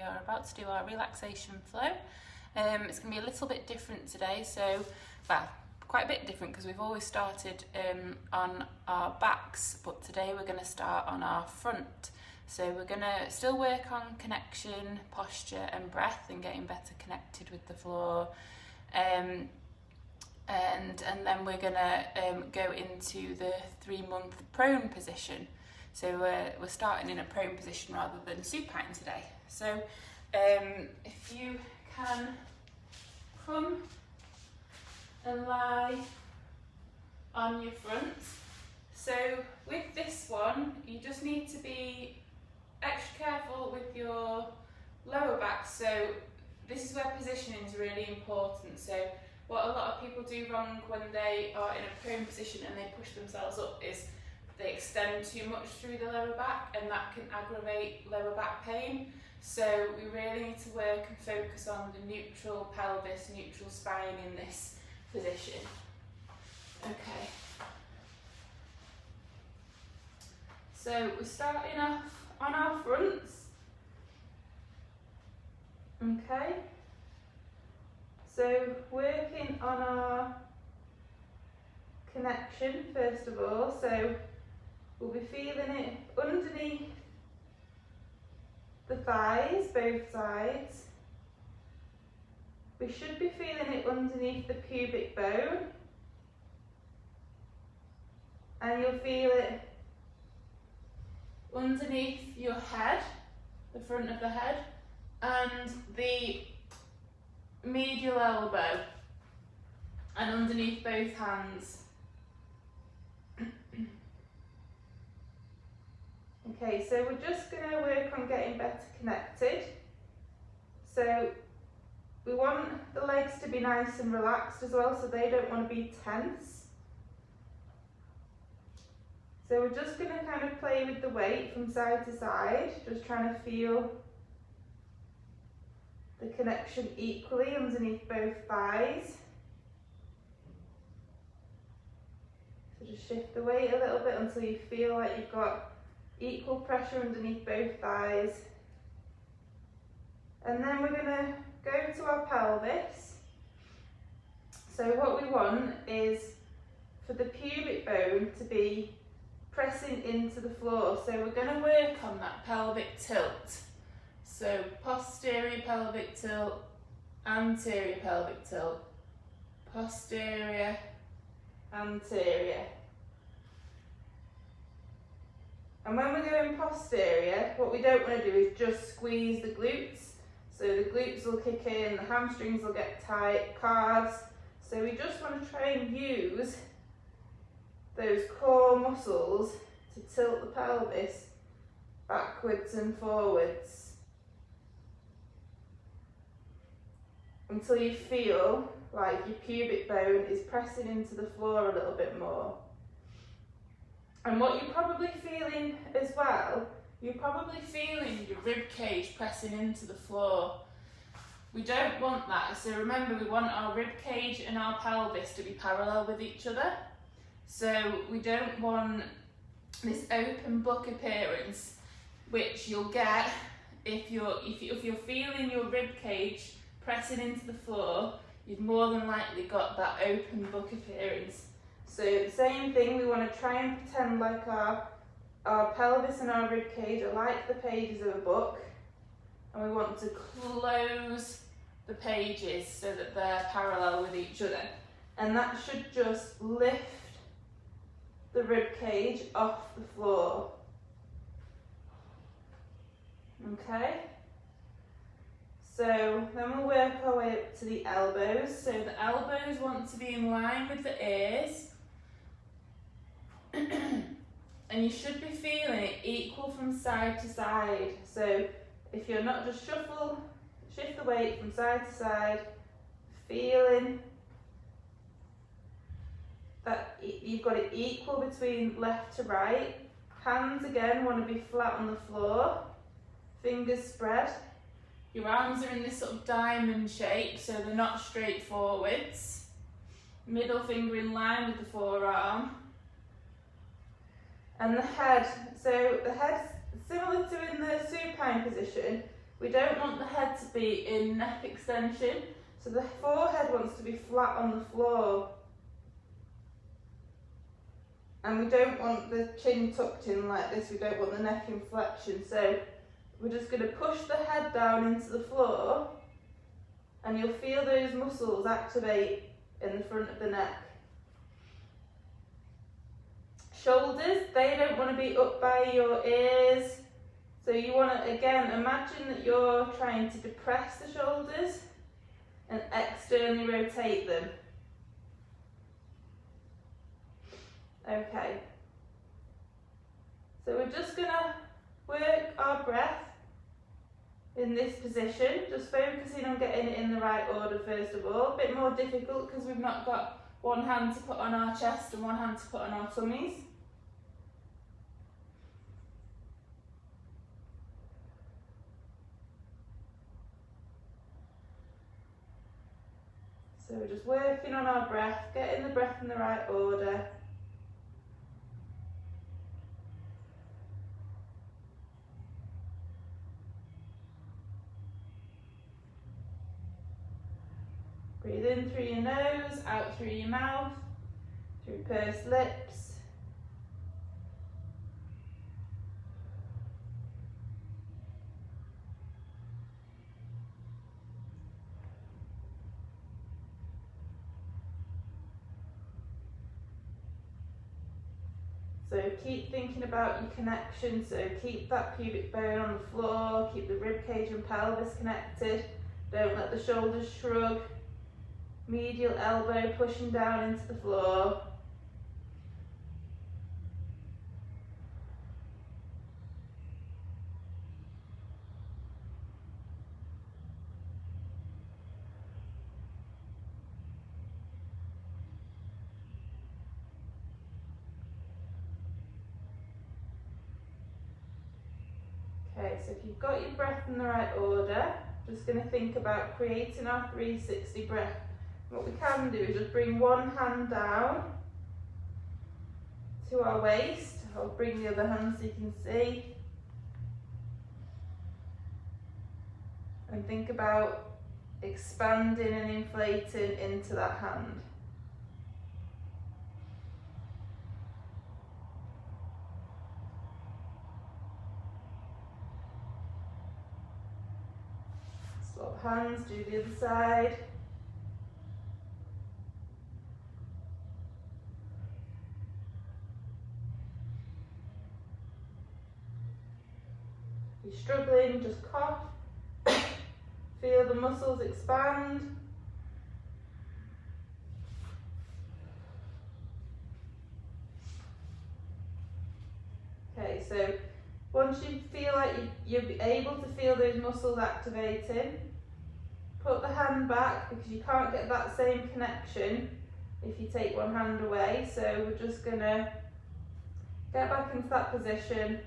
we are about to do our relaxation flow. It's going to be a little bit different today, well, quite a bit different because we've always started on our backs, but today we're going to start on our front. So we're going to still work on connection, posture and breath and getting better connected with the floor. And then we're going to go into the 3-month prone position. So we're starting in a prone position rather than supine today. So if you can come and lie on your front. So with this one, you just need to be extra careful with your lower back. So this is where positioning is really important. So what a lot of people do wrong when they are in a prone position and they push themselves up is they extend too much through the lower back, and that can aggravate lower back pain. So we really need to work and focus on the neutral pelvis, neutral spine in this position. Okay. So we're starting off on our fronts. Okay. So working on our connection first of all. So we'll be feeling it underneath the thighs, both sides. We should be feeling it underneath the pubic bone. And you'll feel it underneath your head, the front of the head, and the medial elbow, and underneath both hands. Okay, so we're just going to work on getting better connected. So we want the legs to be nice and relaxed as well, so they don't want to be tense. So we're just going to kind of play with the weight from side to side, just trying to feel the connection equally underneath both thighs. So just shift the weight a little bit until you feel like you've got equal pressure underneath both thighs. And then we're going to go to our pelvis. So what we want is for the pubic bone to be pressing into the floor. So we're going to work on that pelvic tilt. So posterior pelvic tilt, anterior pelvic tilt, posterior, anterior. And when we're going posterior, what we don't want to do is just squeeze the glutes. So the glutes will kick in, the hamstrings will get tight, calves. So we just want to try and use those core muscles to tilt the pelvis backwards and forwards until you feel like your pubic bone is pressing into the floor a little bit more. And what you're probably feeling as well, you're probably feeling your rib cage pressing into the floor. We don't want that. So remember, we want our rib cage and our pelvis to be parallel with each other. So we don't want this open book appearance, which you'll get if you're feeling your rib cage pressing into the floor. You've more than likely got that open book appearance. So the same thing, we want to try and pretend like our pelvis and our rib cage are like the pages of a book, and we want to close the pages so that they're parallel with each other. And that should just lift the rib cage off the floor. Okay? So then we'll work our way up to the elbows. So the elbows want to be in line with the ears. And you should be feeling it equal from side to side. So if you're not, just shift the weight from side to side, feeling that you've got it equal between left to right. Hands again want to be flat on the floor, fingers spread. Your arms are in this sort of diamond shape, so they're not straight forwards. Middle finger in line with the forearm. And the head, so the head's similar to in the supine position, We don't want the head to be in neck extension, so the forehead wants to be flat on the floor. And we don't want the chin tucked in like this, we don't want the neck in flexion. So we're just going to push the head down into the floor, and you'll feel those muscles activate in the front of the neck. Shoulders, they don't want to be up by your ears. So you want to, again, imagine that you're trying to depress the shoulders and externally rotate them. Okay. So we're just going to work our breath in this position, just focusing on getting it in the right order first of all. A bit more difficult because we've not got one hand to put on our chest and one hand to put on our tummies. So we're just working on our breath, getting the breath in the right order. Breathe in through your nose, out through your mouth, through pursed lips. So keep thinking about your connection, so keep that pubic bone on the floor, keep the rib cage and pelvis connected, don't let the shoulders shrug, medial elbow pushing down into the floor. Okay, so if you've got your breath in the right order, just going to think about creating our 360 breath. What we can do is just bring one hand down to our waist. I'll bring the other hand so you can see. And think about expanding and inflating into that hand. Swap hands, do the other side. If you're struggling, just cough. Feel the muscles expand. Okay, so once you feel like you'll be able to feel those muscles activating, put the hand back because you can't get that same connection if you take one hand away. So we're just going to get back into that position.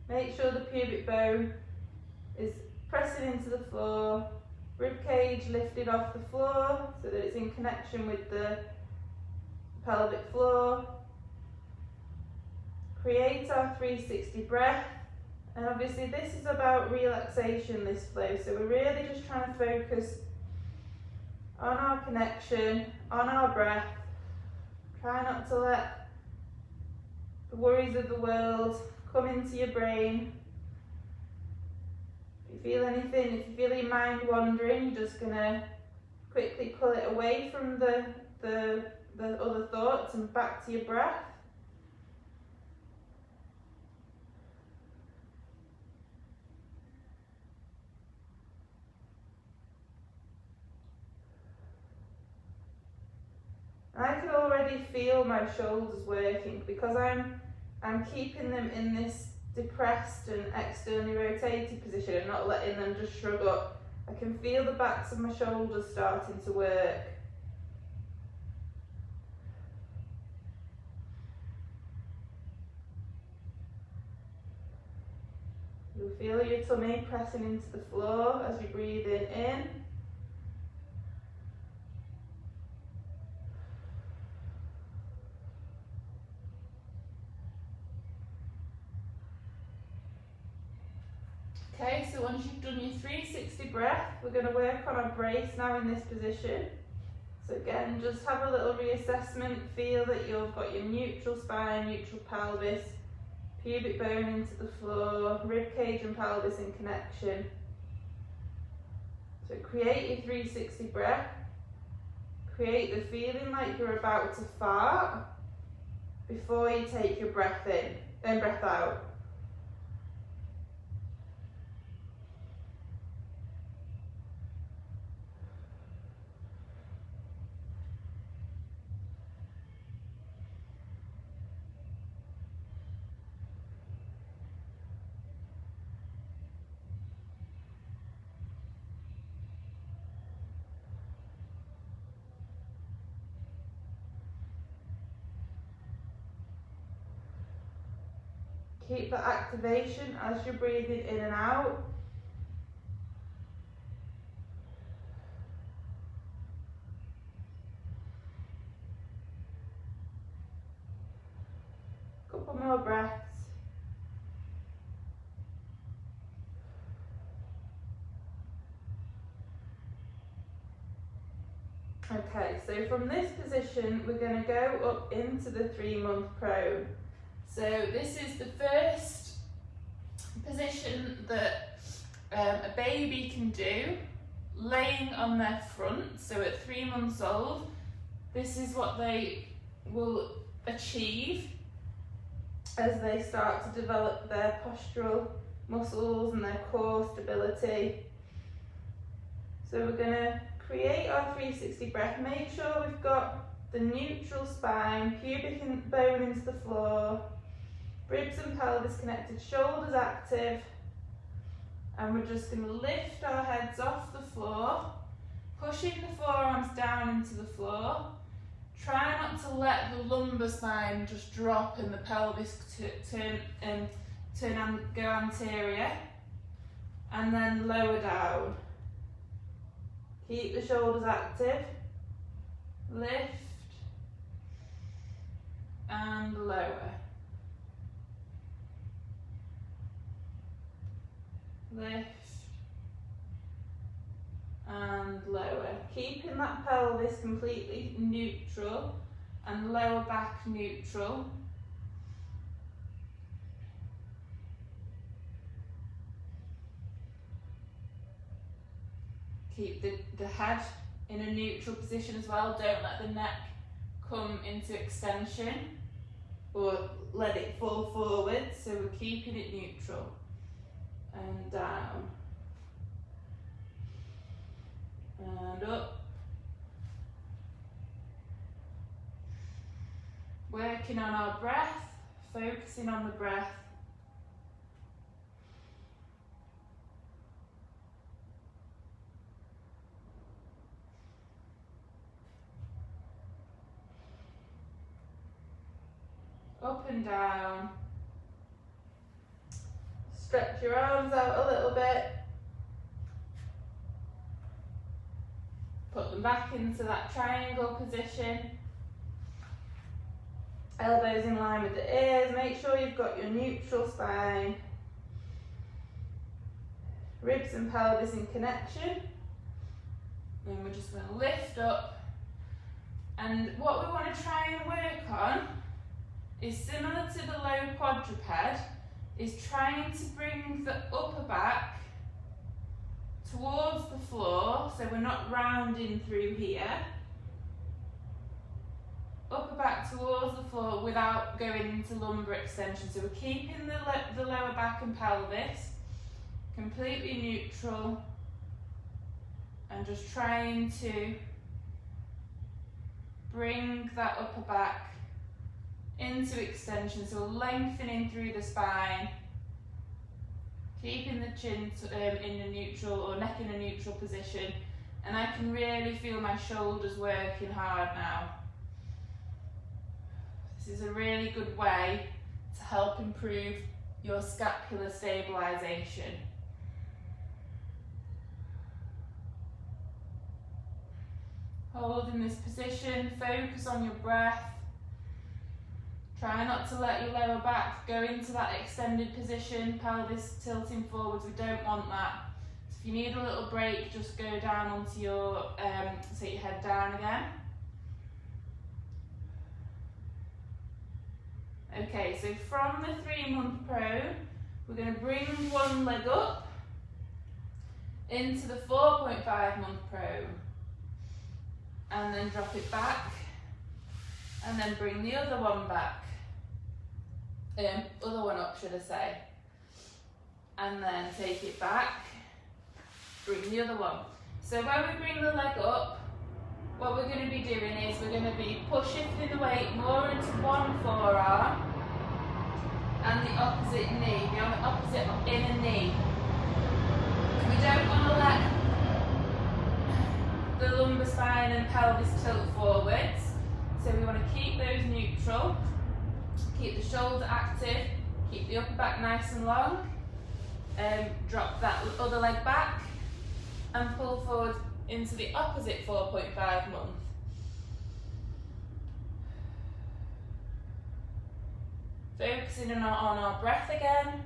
Make sure the pubic bone is pressing into the floor, rib cage lifted off the floor so that it's in connection with the pelvic floor. Create our 360 breath, and obviously this is about relaxation, this flow, so we're really just trying to focus on our connection, on our breath. Try not to let the worries of the world come into your brain. If you feel anything, if you feel your mind wandering, you're just going to quickly pull it away from the other thoughts and back to your breath. I can already feel my shoulders working because I'm keeping them in this depressed and externally rotated position and not letting them just shrug up. I can feel the backs of my shoulders starting to work. You'll feel your tummy pressing into the floor as you're breathing in. Okay, so once you've done your 360 breath, we're going to work on our brace now in this position. So again, just have a little reassessment, feel that you've got your neutral spine, neutral pelvis, pubic bone into the floor, rib cage and pelvis in connection. So create your 360 breath, create the feeling like you're about to fart before you take your breath in, then breath out. Keep that activation as you're breathing in and out. Couple more breaths. Okay, so from this position, we're going to go up into the 3-month prone. So this is the first position that a baby can do, laying on their front. So at 3 months old, this is what they will achieve as they start to develop their postural muscles and their core stability. So we're going to create our 360 breath. Make sure we've got the neutral spine, pubic bone into the floor, ribs and pelvis connected, shoulders active, and we're just going to lift our heads off the floor, pushing the forearms down into the floor. Try not to let the lumbar spine just drop and the pelvis turn and go anterior, and then lower down. Keep the shoulders active, lift and lower. Lift and lower. Keeping that pelvis completely neutral and lower back neutral. Keep the head in a neutral position as well. Don't let the neck come into extension or let it fall forward. So we're keeping it neutral. And down. And up. Working on our breath, focusing on the breath. Up and down. Stretch your arms out a little bit. Put them back into that triangle position. Elbows in line with the ears. Make sure you've got your neutral spine. Ribs and pelvis in connection. And we're just going to lift up. And what we want to try and work on is similar to the low quadruped, is trying to bring the upper back towards the floor, so we're not rounding through here. Upper back towards the floor without going into lumbar extension. So we're keeping the lower back and pelvis completely neutral and just trying to bring that upper back into extension, so lengthening through the spine, keeping the chin in a neutral or neck in a neutral position, and I can really feel my shoulders working hard now. This is a really good way to help improve your scapular stabilisation. Hold in this position, focus on your breath. Try not to let your lower back go into that extended position, pelvis tilting forwards. We don't want that. So if you need a little break, just go down onto your, set your head down again. Okay, so from the 3-month pro, we're going to bring one leg up into the 4.5-month pro, and then drop it back, and then bring the other one back. Other one up, should I say. And then take it back, bring the other one. So when we bring the leg up, what we're going to be doing is we're going to be shifting the weight more into one forearm and the opposite knee, the opposite inner knee. We don't want to let the lumbar spine and pelvis tilt forwards, so we want to keep those neutral. Keep the shoulder active, keep the upper back nice and long, drop that other leg back and pull forward into the opposite 4.5 month. Focusing on our breath again.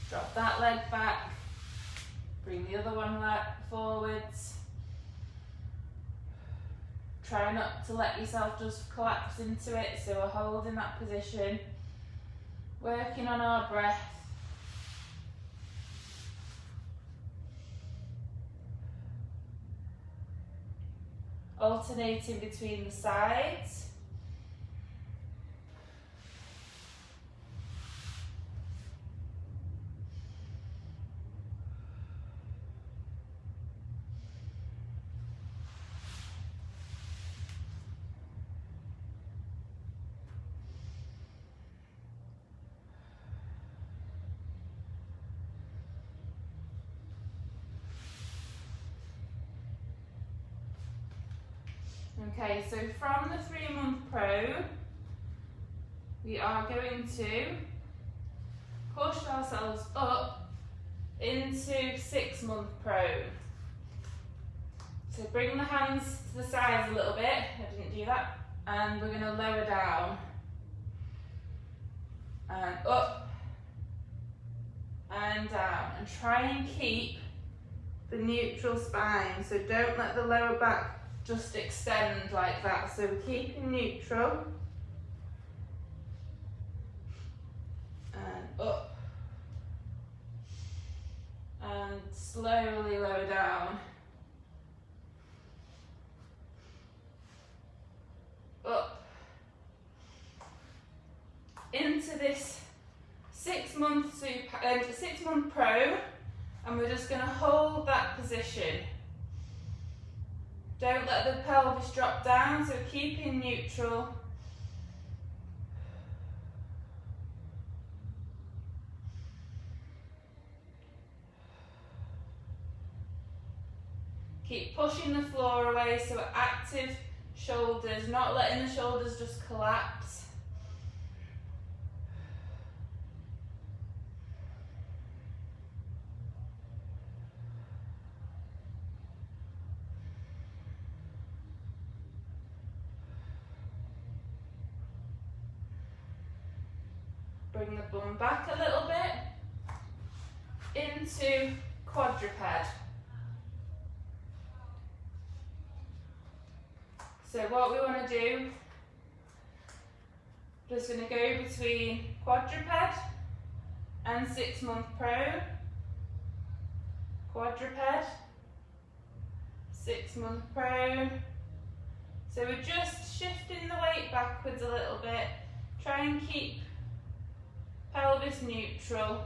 Drop that leg back, bring the other one forwards. Try not to let yourself just collapse into it, so we're holding that position, working on our breath. Alternating between the sides. Okay, so from the 3-month pro, we are going to push ourselves up into 6-month pro. So bring the hands to the sides a little bit, I didn't do that, and we're going to lower down, and up, and down, and try and keep the neutral spine, so don't let the lower back just extend like that, so we're keeping neutral, and up, and slowly lower down, up, into this 6-month pro, and we're just going to hold that position. Don't let the pelvis drop down, so keeping neutral. Keep pushing the floor away, so active shoulders, not letting the shoulders just collapse. Bring the bum back a little bit into quadruped. So what we want to do, just going to go between quadruped and 6-month pro, quadruped, 6-month pro. So we're just shifting the weight backwards a little bit, try and keep pelvis neutral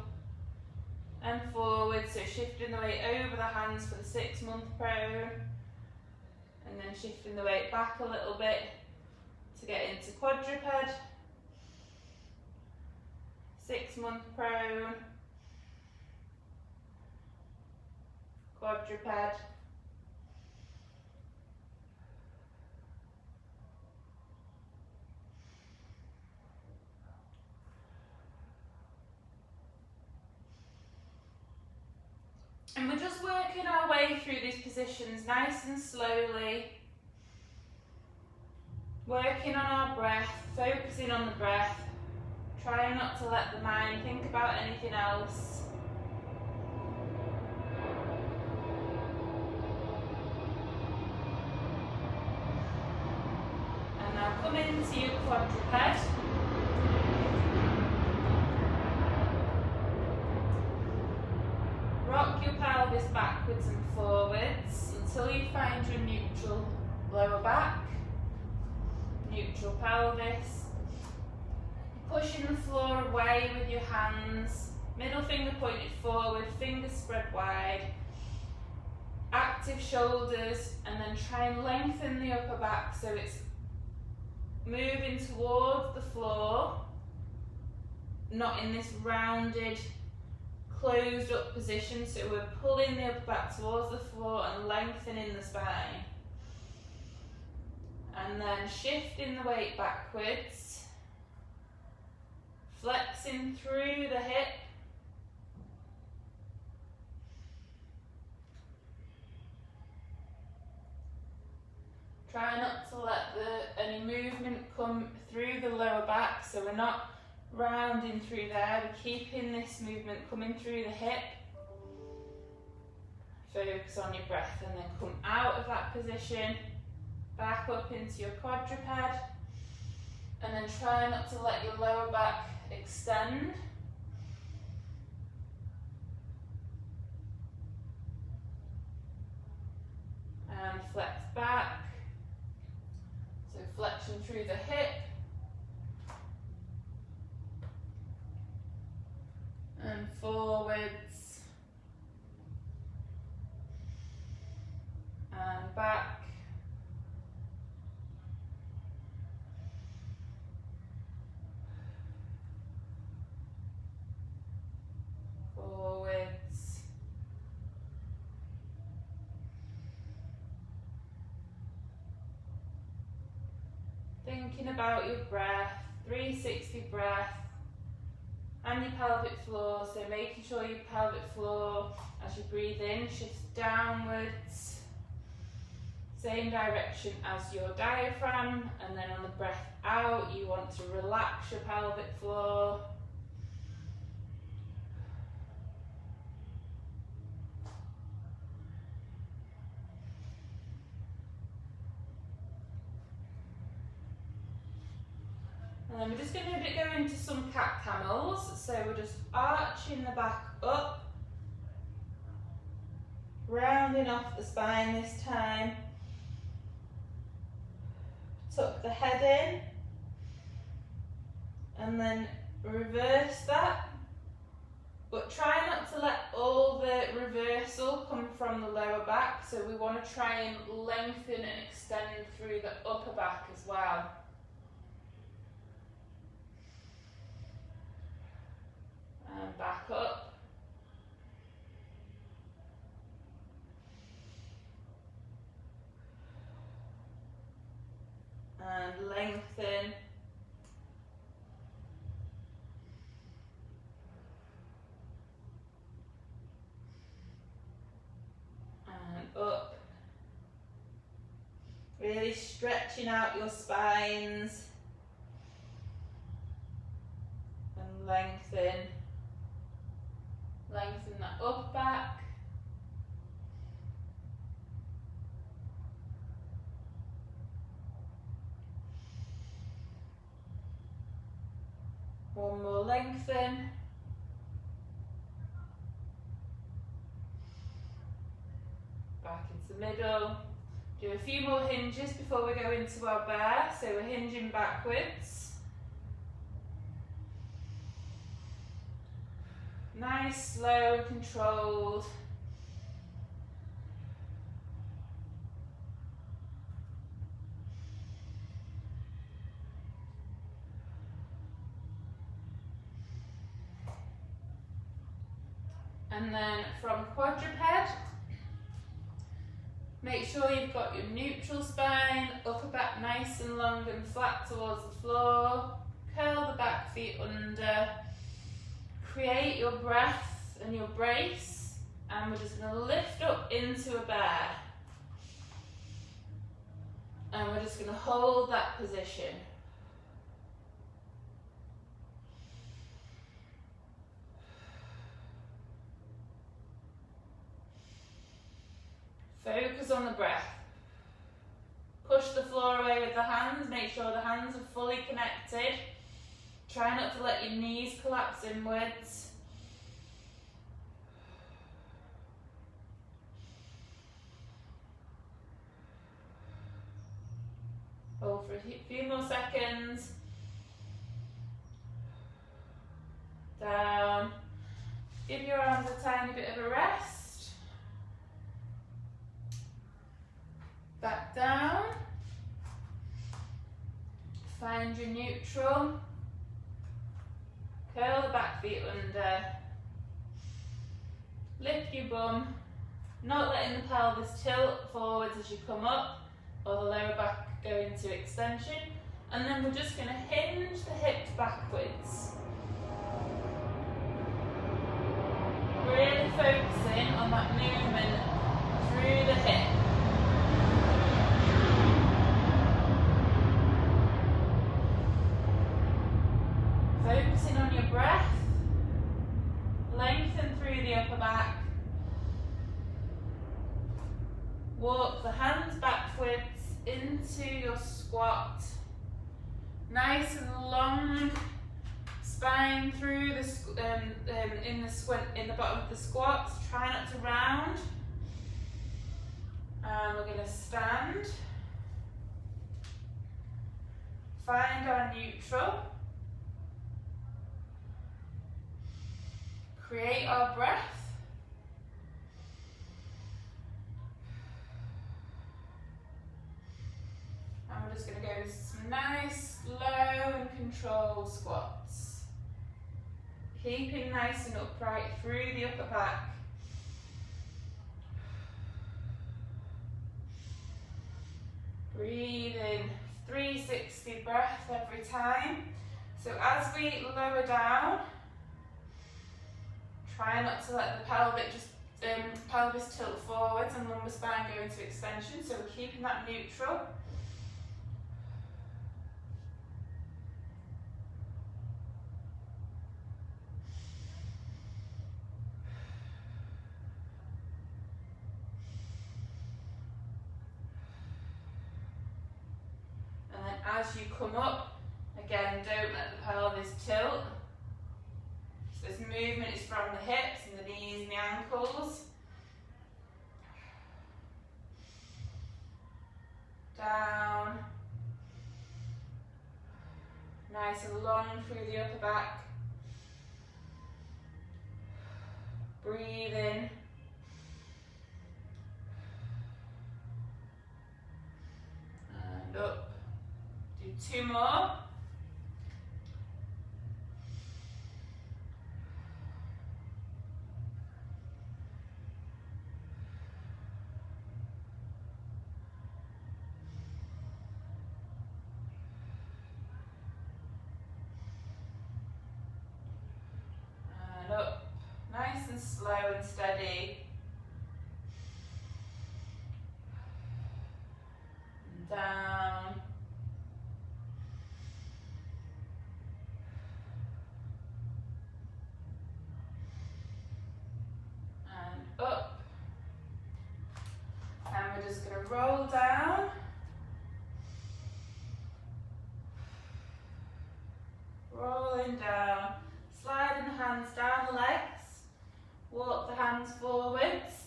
and forward, so shifting the weight over the hands for the 6-month pro, and then shifting the weight back a little bit to get into quadruped, 6-month pro, quadruped, and we're just working our way through these positions nice and slowly. working on our breath, focusing on the breath, trying not to let the mind think about anything else. And now come into your quadruped. Rock your pelvis backwards and forwards until you find your neutral lower back, neutral pelvis. Pushing the floor away with your hands, middle finger pointed forward, fingers spread wide. Active shoulders, and then try and lengthen the upper back so it's moving towards the floor, not in this rounded, closed up position. So we're pulling the upper back towards the floor and lengthening the spine. And then shifting the weight backwards, flexing through the hip. Try not to let any movement come through the lower back, so we're not rounding through there, we're keeping this movement coming through the hip. Focus on your breath and then come out of that position, back up into your quadruped, and then try not to let your lower back extend. And flex back. So flexion through the hip. And forwards. And back. Forwards. Thinking about your breath, 360 breath, and your pelvic floor, so making sure your pelvic floor, as you breathe in, shifts downwards, same direction as your diaphragm, and then on the breath out, you want to relax your pelvic floor. And then we're just going to go into some cat camels. So we're just arching the back up, rounding off the spine this time. Tuck the head in, and then reverse that. But try not to let all the reversal come from the lower back. So we want to try and lengthen and extend through the upper back as well. And back up. And lengthen. And up. Really stretching out your spines. And lengthen. Lengthen that upper back. One more lengthen. Back into the middle. Do a few more hinges before we go into our bear. So we're hinging backwards. Nice, slow, controlled. And then from quadruped, make sure you've got your neutral spine, upper back nice and long and flat towards the floor. Curl the back feet under. Create your breath and your brace, and we're just going to lift up into a bear. And we're just going to hold that position. Focus on the breath. Push the floor away with the hands. Make sure the hands are fully connected. Try not to let your knees collapse inwards. Hold for a few more seconds. Down. Give your arms a tiny bit of a rest. Back down. Find your neutral. Curl the back feet under. Lift your bum. Not letting the pelvis tilt forwards as you come up, or the lower back go into extension. And then we're just going to hinge the hips backwards. Really focusing on that movement through the hip. Focusing on your breath. Lengthen through the upper back. Walk the hands backwards into your squat. Nice and long spine through the in the bottom of the squats. Try not to round. And we're going to stand. Find our neutral. Create our breath. And we're just going to go with some nice, slow and controlled squats. Keeping nice and upright through the upper back. Breathe in, 360 breath every time. So as we lower down, try not to let the pelvis tilt forwards and lumbar spine go into extension. So we're keeping that neutral. And then as you come up, again, don't let the pelvis tilt. So this movement is from the hips and the knees and the ankles. Down. Nice and long through the upper back. Breathe in. And up. Do 2 more. And up. Nice and slow and steady. And down. And up. And we're just going to roll down. Rolling down. Sliding the hands down the legs. Walk the hands forwards.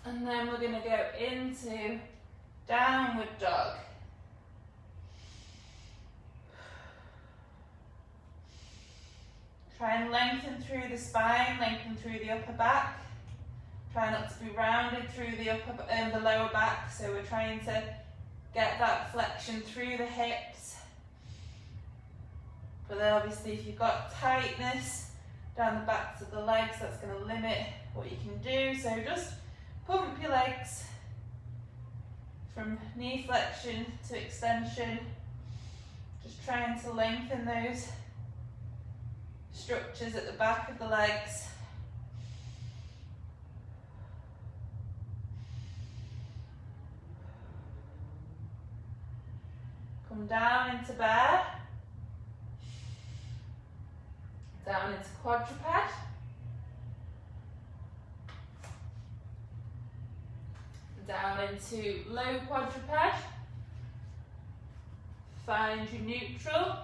And then we're going to go into downward dog. Try and lengthen through the spine, lengthen through the upper back. Try not to be rounded through the the lower back. So we're trying to get that flexion through the hips. But then obviously if you've got tightness down the backs of the legs, that's going to limit what you can do. So just pump your legs from knee flexion to extension. Just trying to lengthen those structures at the back of the legs. Come down into bear. Down into quadruped. Down into low quadruped. Find your neutral.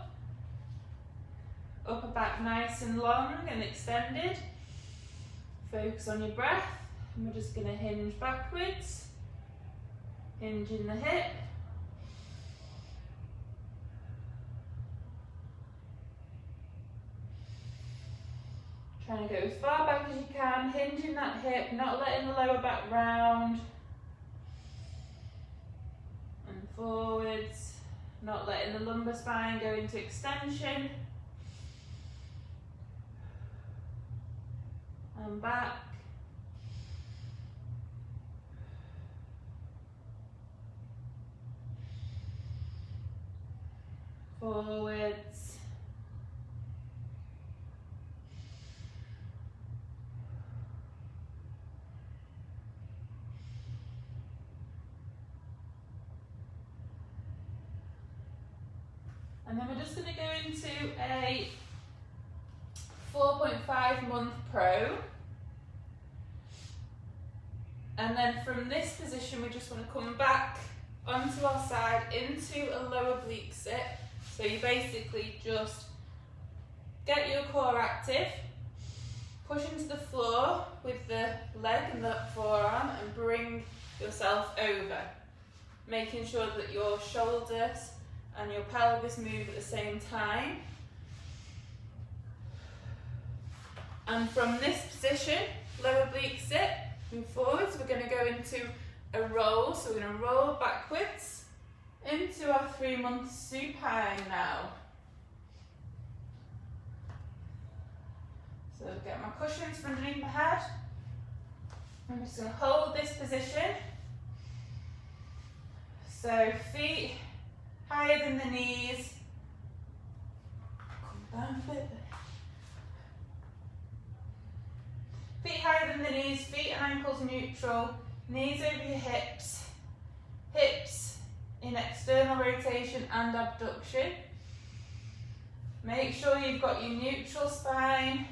Upper back nice and long and extended. Focus on your breath. And we're just going to hinge backwards. Hinge in the hip. Trying to go as far back as you can, hinging that hip, not letting the lower back round. And forwards, not letting the lumbar spine go into extension. And back. Forwards. And then we're just going to go into a 4.5 month pro. And then from this position, we just want to come back onto our side into a lower oblique sit. So you basically just get your core active, push into the floor with the leg and the forearm and bring yourself over, making sure that your shoulders and your pelvis move at the same time. And from this position, lower oblique sit, move forwards, we're going to go into a roll. So we're going to roll backwards into our 3 month supine now. So get my cushions from underneath my head. I'm just going to hold this position. So feet higher than the knees. Come down a bit. Feet higher than the knees, feet and ankles neutral, knees over your hips, hips in external rotation and abduction. Make sure you've got your neutral spine,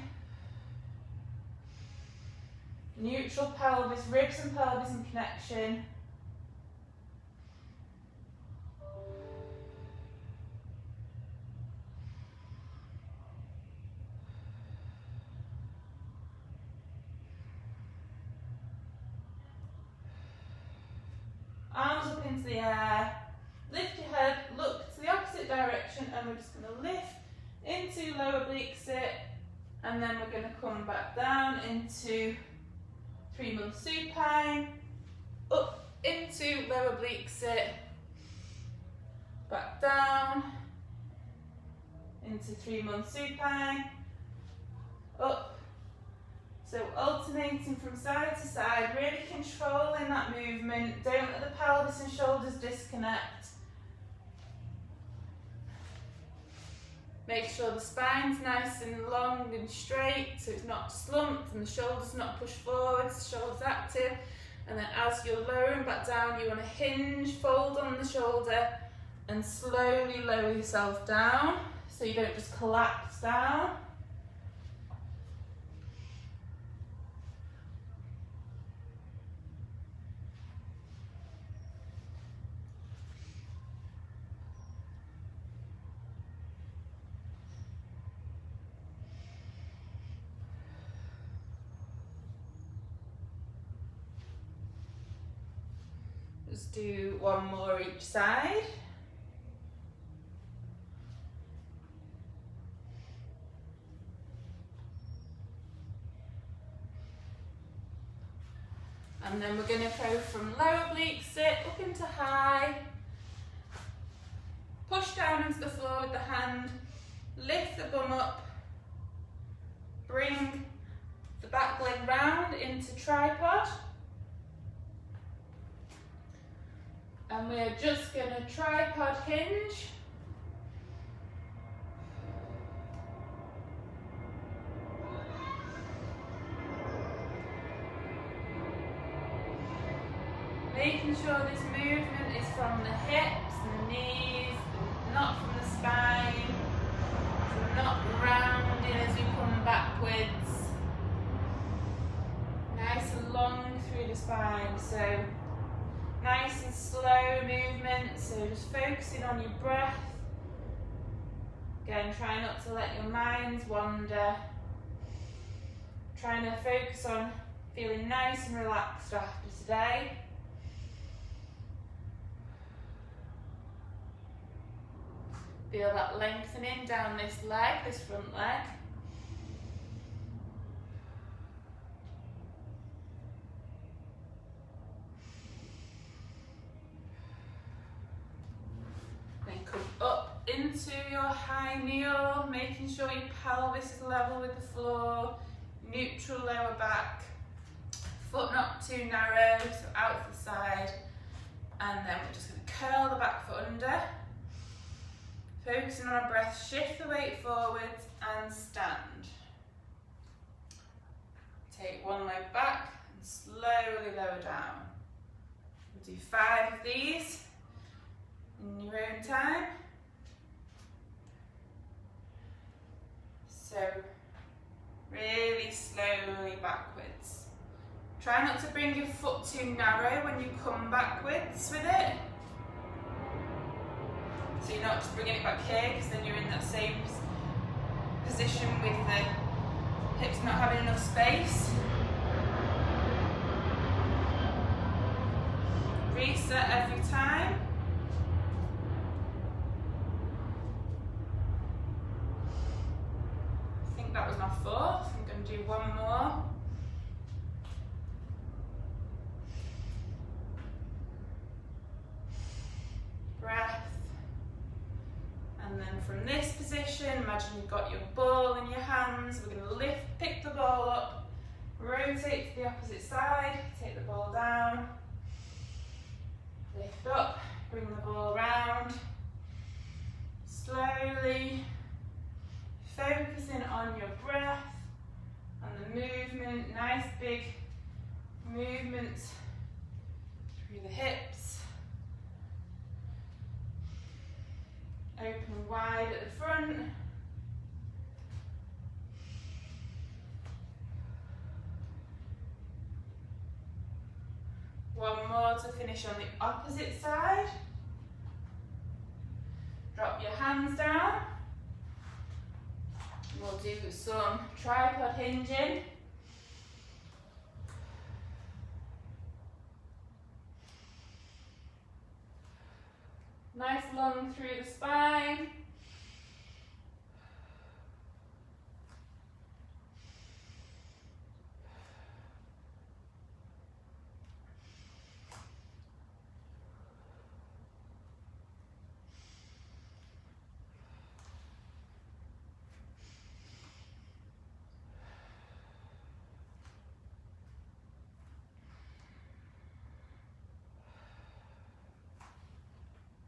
neutral pelvis, ribs and pelvis in connection. Arms up into the air, lift your head, look to the opposite direction, and we're just going to lift into lower oblique sit, and then we're going to come back down into 3 month supine, up into lower oblique sit, back down into 3 month supine, up. So alternating from side to side, really controlling that movement. Don't let the pelvis and shoulders disconnect. Make sure the spine's nice and long and straight, so it's not slumped and the shoulders not pushed forwards, the shoulders active. And then as you're lowering back down, you want to hinge, fold on the shoulder and slowly lower yourself down so you don't just collapse down. Just do one more each side. And then we're going to go from lower oblique sit up into high. Push down into the floor with the hand. Lift the bum up. Bring the back leg round into tripod. And we're just going to tripod hinge. Making sure this movement is from the hips and the knees, not from the spine. So not rounding as we come backwards. Nice and long through the spine. So nice and slow movement. So just focusing on your breath. Again, try not to let your minds wander. Trying to focus on feeling nice and relaxed after today. Feel that lengthening down this leg, this front leg. Then come up into your high kneel, making sure your pelvis is level with the floor, neutral lower back, foot not too narrow, so out to the side, and then we're just going to curl the back foot under. Focusing on our breath, shift the weight forwards and stand. Take one leg back and slowly lower down. We'll do 5 of these in your own time. So really slowly backwards. Try not to bring your foot too narrow when you come backwards with it. So you're not just bringing it back here, because then you're in that same position with the hips not having enough space. Reset every time. I think that was my 4th. I'm going to do one more. Breath. And then from this position, imagine you've got your ball in your hands. We're going to pick the ball up, rotate to the opposite side, take the ball down, lift up, bring the ball round, slowly, focusing on your breath and the movement, nice big movements through the hips. Open wide at the front. One more to finish on the opposite side. Drop your hands down. We'll do some tripod hinging. Nice long through the spine.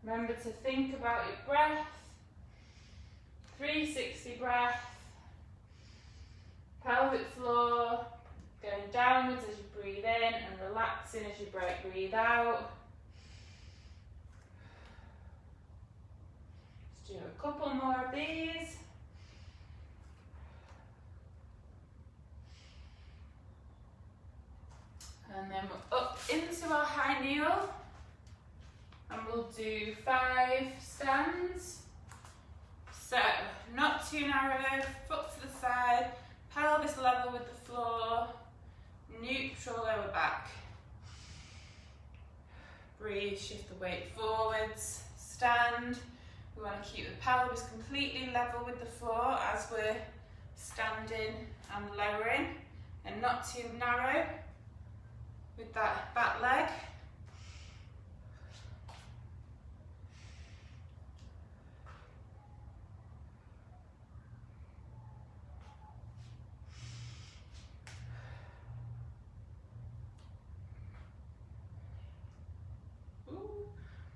Remember to think about your breath, 360 breath, pelvic floor, going downwards as you breathe in and relaxing as you breathe out. Let's do a couple more of these. And then we're up into our high kneel. And we'll do 5 stands. So, not too narrow, foot to the side, pelvis level with the floor, neutral lower back. Breathe, shift the weight forwards, stand. We want to keep the pelvis completely level with the floor as we're standing and lowering, and not too narrow with that back leg.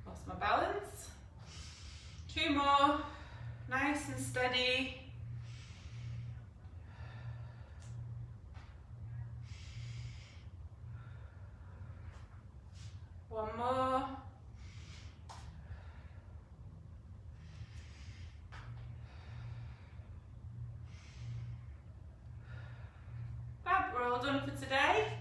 Lost my balance. 2 more, nice and steady. One more. done for today.